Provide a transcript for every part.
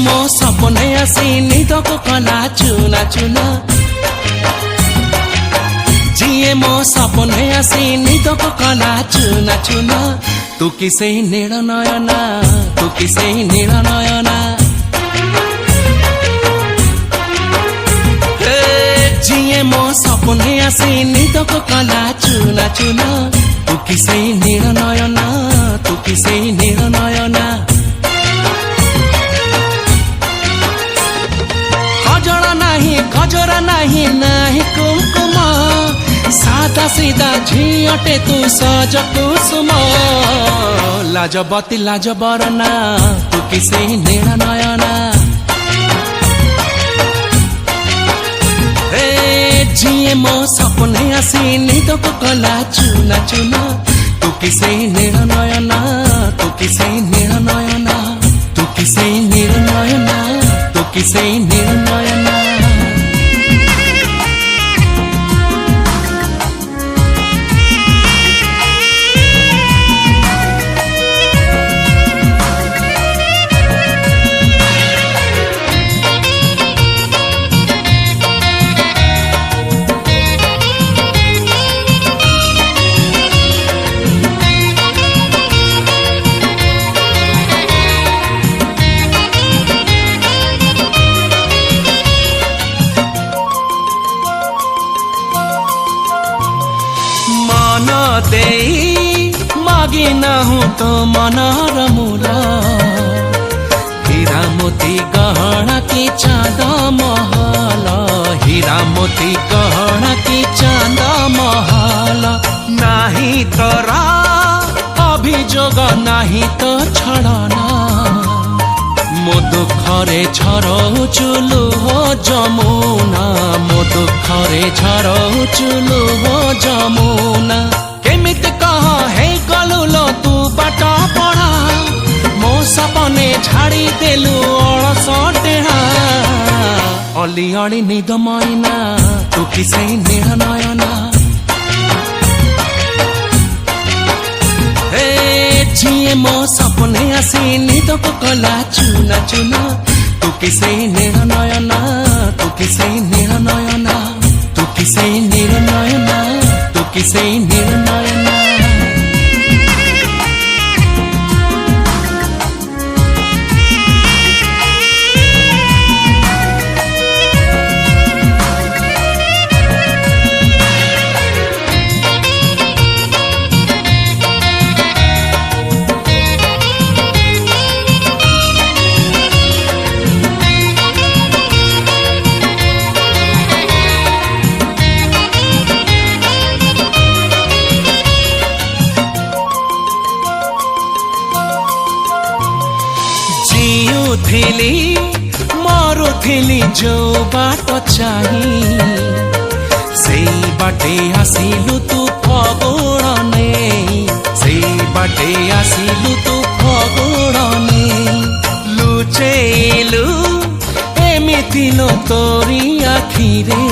मो सपने आसी निदको कला चुना चुना जिए मो सपने आसी निदको कला चुना चुना तू किसे नील नयना तू किसे नील नयना जिए मो सपने आसी निदको कला चुना चुना तू किसे नील नयना तू किसे नील नयना गजरा नहीं नाही कुमकुम सादा सीधा झियटे तू सज कुसुम लाजबती लाजबरना तू किसे नील नयना जिए मो सपने आसी निदको कला चुना चुना तू किसे नील नयना तू किसे नील नयना तू किसे नील नयना तू किसे नील नयना मागी ना हूँ तो मनर मूल हीरा मोती गहना की चांद महल हीरा मोती गहना की चांद महल नाही तोरा अभियोग नाही तो छड़ना मो दुखरे झरउचुलु हो जमुना मो दुखरे झरउचुलु हो जमुना केमिति कह हे गलुलो तू बाट पढ़ा मो सपने झाड़ी देलु अलस टेढ़ा अली अली निद मैना तू किसे नील नयना जिए मो सपने आसी निदको कला चुना चुना तू किसे नील नयना तू किसे नील नयना तू किसे नील नयना तू किसे नील नयना मरुथिली जो बाट चाही से बाटे आसिलु तू फगुड़ने से बाटे आसिलु तू फगुड़ने लुचेलु एमिति लो तोरी आखिरे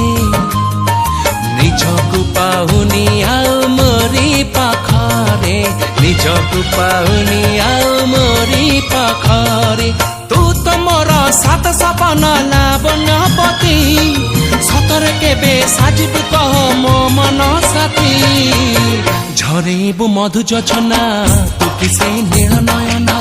निजकु पाहुनी आउ मोरी पाखरे निजकु पाहुनी आउ मोरी पाखरे तू तो मोर सात सपना लावण्यपति सतर केबे साजिबु कह मो मन साथी झरेबु मधु जोछना तू किसे नील नयना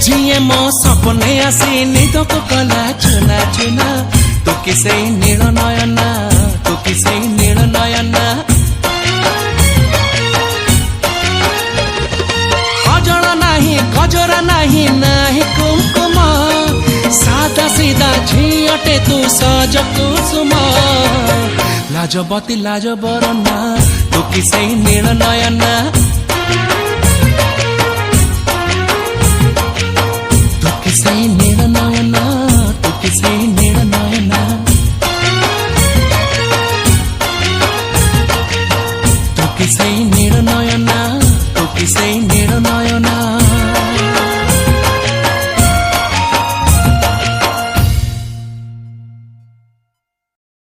जिए मो सपने आसी निदको कला चुना चुना तू किसे नील नयना तू किसे नील नयना गजरा नहीं नाही कुमकुम सादा सीधा झियटे तू सज कुसुम लाजबती लाजबरना तू किसे नील नयना